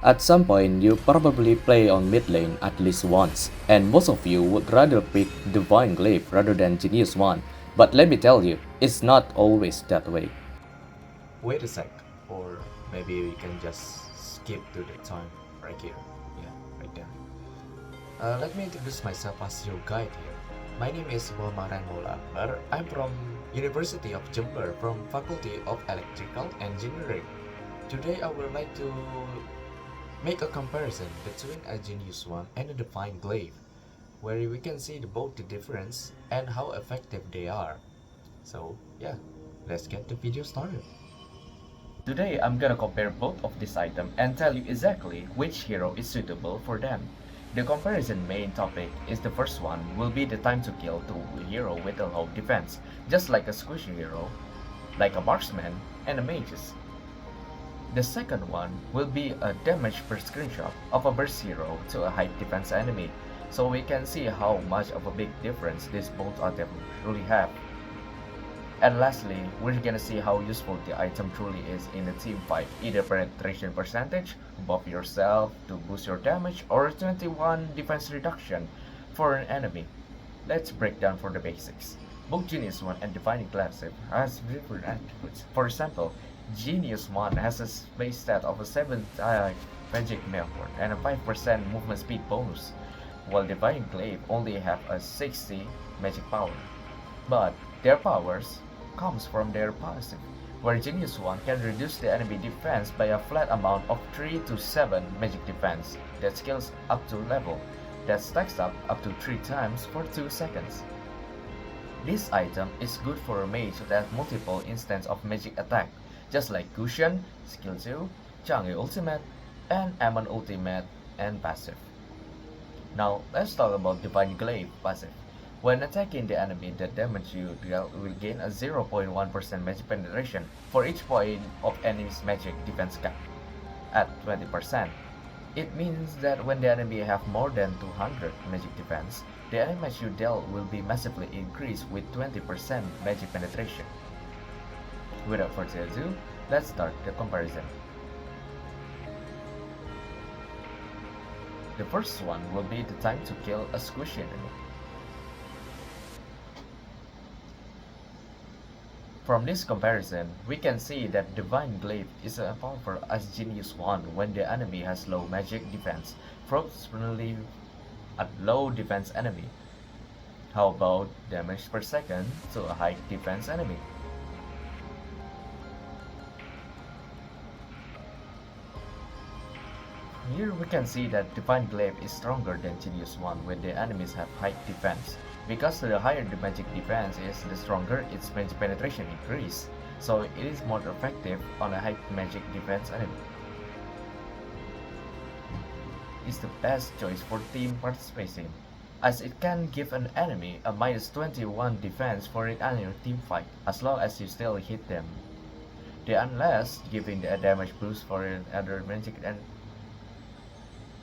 At some point, you probably play on mid lane at least once, and most of you would rather pick Divine Glaive rather than Genius One. But let me tell you, it's not always that way. Wait a sec, or maybe we can just skip to the time right here. Yeah, right there. Let me introduce myself as your guide here. My name is Muhammad Mola. I'm from University of Jember from Faculty of Electrical Engineering. Today I would like to make a comparison between a Genius One and a Divine Glaive, where we can see both the difference and how effective they are. So yeah, let's get the video started. Today I'm gonna compare both of these items and tell you exactly which hero is suitable for them. The comparison main topic is the first one will be the time to kill to a hero with a low defense, just like a squishy hero, like a marksman and a mages. The second one will be a damage per screenshot of a burst hero to a high defense enemy, so we can see how much of a big difference these both items really have. And lastly, we're gonna see how useful the item truly is in a team fight, either penetration percentage, buff yourself to boost your damage, or 21 defense reduction for an enemy. Let's break down for the basics. Both Genius 1 and Divine Classic has different attributes. For example, Genius 1 has a base stat of a 7 magic meltdown and a 5% movement speed bonus, while Divine Glaive only have a 60 magic power. But their powers comes from their passive, where Genius 1 can reduce the enemy defense by a flat amount of 3 to 7 magic defense that scales up to level, that stacks up to 3 times for 2 seconds. This item is good for a mage that has multiple instances of magic attack, just like Cushion, Skill 2, Changi Ultimate, and Ammon Ultimate and passive. Now, let's talk about Divine Glaive passive. When attacking the enemy, the damage you deal will gain a 0.1% magic penetration for each point of enemy's magic defense cap. At 20%, it means that when the enemy have more than 200 magic defense, the damage you deal will be massively increased with 20% magic penetration. Without further ado, let's start the comparison. The first one will be the time to kill a squishy enemy. From this comparison, we can see that Divine Glaive is as powerful as Genius 1 when the enemy has low magic defense, proportionally at low defense enemy. How about damage per second to a high defense enemy? Here we can see that Divine Glaive is stronger than Genius 1 when the enemies have high defense. Because the higher the magic defense is, the stronger its magic penetration increase, so it is more effective on a high magic defense enemy. It's the best choice for team participation, as it can give an enemy a minus 21 defense for an annual team fight, as long as you still hit them. The unless giving the damage boost for another magic and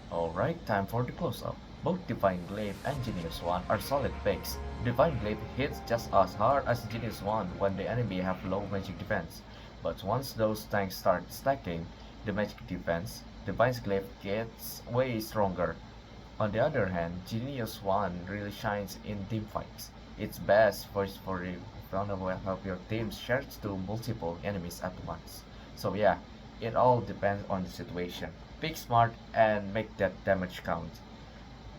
alright, time for the close-up. Both Divine Glaive and Genius 1 are solid picks. Divine Glaive hits just as hard as Genius 1 when the enemy have low magic defense. But once those tanks start stacking the magic defense, Divine Glaive gets way stronger. On the other hand, Genius 1 really shines in teamfights. It's best for if vulnerable help your team shares to multiple enemies at once. So yeah, it all depends on the situation. Pick smart and make that damage count.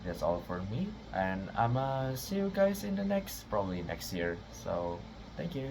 That's all for me, and I'ma see you guys in the next, probably next year. So, thank you.